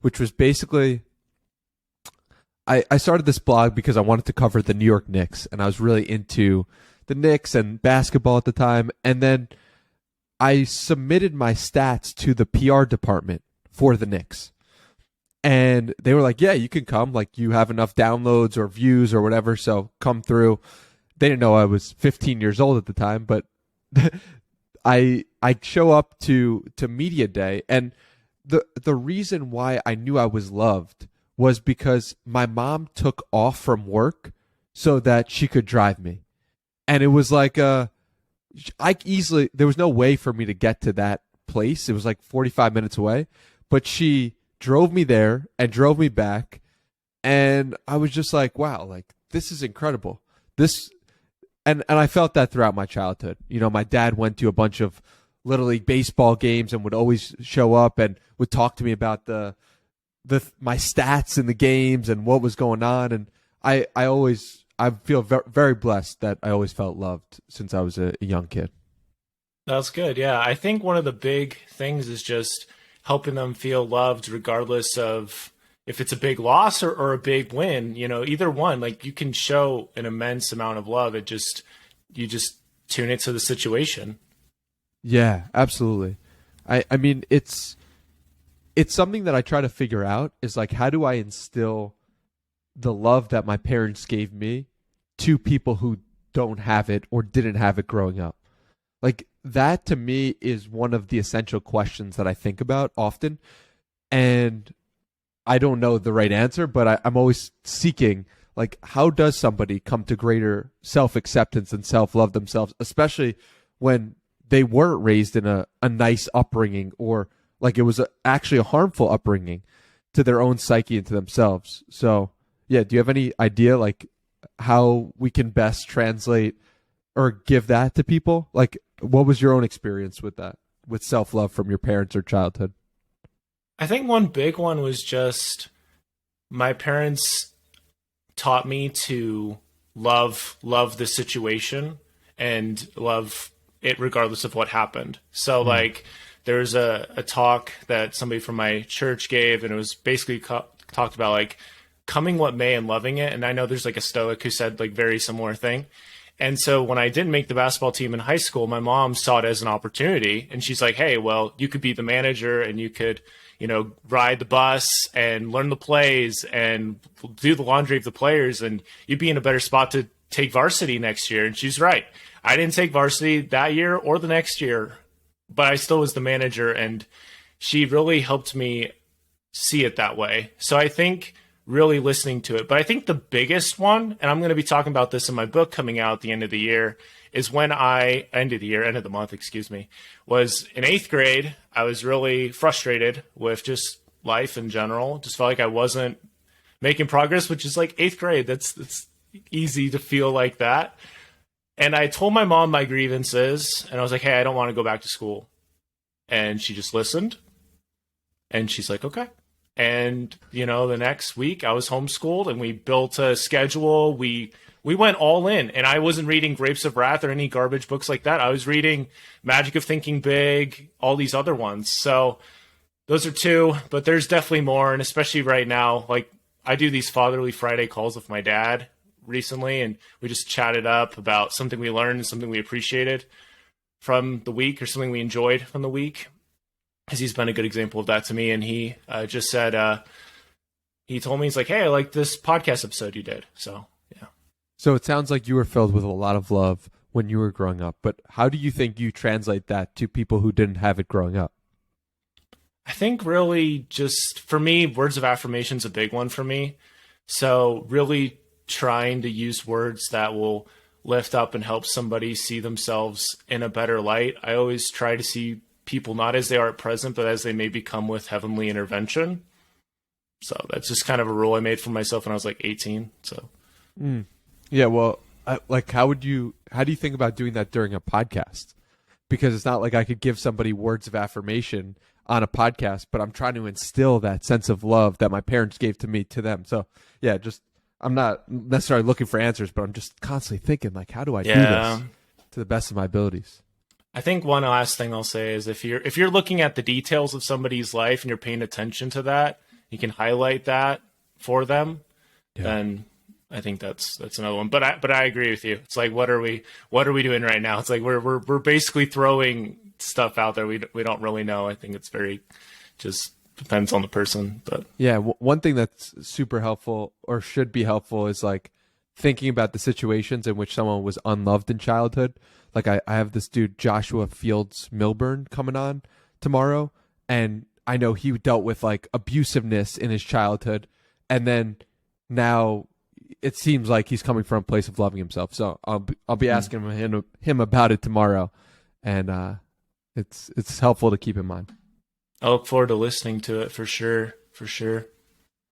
which was basically I started this blog because I wanted to cover the New York Knicks, and I was really into the Knicks and basketball at the time. And then I submitted my stats to the PR department for the Knicks. And they were like, yeah, you can come. Like, you have enough downloads or views or whatever, so come through. They didn't know I was 15 years old at the time, but I show up to media day, and the reason why I knew I was loved was because my mom took off from work so that she could drive me. And it was like there was no way for me to get to that place. It was like 45 minutes away, but she drove me there and drove me back. And I was just like, wow, like, this is incredible. And I felt that throughout my childhood. You know, my dad went to a bunch of Little League baseball games and would always show up and would talk to me about my stats in the games and what was going on. And I feel very, very blessed that I always felt loved since I was a young kid. That's good. Yeah. I think one of the big things is just helping them feel loved regardless of if it's a big loss or a big win. You know, either one, like, you can show an immense amount of love. You just tune it to the situation. Yeah, absolutely. I mean, it's something that I try to figure out is, like, how do I instill the love that my parents gave me to people who don't have it or didn't have it growing up? Like, that to me is one of the essential questions that I think about often. And I don't know the right answer, but I'm always seeking, like, how does somebody come to greater self-acceptance and self-love themselves, especially when they weren't raised in a nice upbringing, or like it was actually a harmful upbringing to their own psyche and to themselves. So, yeah, do you have any idea, like, how we can best translate or give that to people? Like, what was your own experience with that, with self-love from your parents or childhood? I think one big one was just my parents taught me to love the situation and love it regardless of what happened. So like, there's a talk that somebody from my church gave, and it was basically talked about, like, coming what may and loving it. And I know there's like a Stoic who said, like, very similar thing. And so when I didn't make the basketball team in high school, my mom saw it as an opportunity, and she's like, hey, well, you could be the manager and you could, you know, ride the bus and learn the plays and do the laundry of the players, and you'd be in a better spot to take varsity next year. And she's right. I didn't take varsity that year or the next year, but I still was the manager, and she really helped me see it that way. So I think really listening to it. But I think the biggest one, and I'm going to be talking about this in my book coming out at the end of the year, is when end of the month, was in 8th grade. I was really frustrated with just life in general. Just felt like I wasn't making progress, which is like 8th grade. That's easy to feel like that. And I told my mom my grievances, and I was like, hey, I don't want to go back to school. And she just listened, and she's like, okay. And, you know, the next week I was homeschooled, and we built a schedule. We went all in, and I wasn't reading Grapes of Wrath or any garbage books like that. I was reading Magic of Thinking Big, all these other ones. So those are two, but there's definitely more. And especially right now, like, I do these Fatherly Friday calls with my dad recently, and we just chatted up about something we learned and something we appreciated from the week, or something we enjoyed from the week, because he's been a good example of that to me. And he just said, he told me, he's like, hey, I like this podcast episode you did. So, yeah. So it sounds like you were filled with a lot of love when you were growing up, but how do you think you translate that to people who didn't have it growing up? I think really just, for me, words of affirmation is a big one for me. So really trying to use words that will lift up and help somebody see themselves in a better light. I always try to see people not as they are at present, but as they may become with heavenly intervention. So that's just kind of a rule I made for myself when I was like 18. So, yeah. Well, how do you think about doing that during a podcast? Because it's not like I could give somebody words of affirmation on a podcast, but I'm trying to instill that sense of love that my parents gave to me to them. So yeah, I'm not necessarily looking for answers, but I'm just constantly thinking, like, how do I do this to the best of my abilities? I think one last thing I'll say is if you're looking at the details of somebody's life and you're paying attention to that, highlight that for them, Yeah. then I think that's another one. But I agree with you. It's like, what are we doing right now? It's like we're basically throwing stuff out there we don't really know. I think it's very just depends on the person. But Yeah, one thing that's super helpful or should be helpful is like thinking about the situations in which someone was unloved in childhood. Like I have this dude Joshua Fields Milburn coming on tomorrow, and I know he dealt with like abusiveness in his childhood, and then now it seems like he's coming from a place of loving himself. So I'll be asking him about it tomorrow, and it's helpful to keep in mind. I look forward to listening to it for sure. For sure.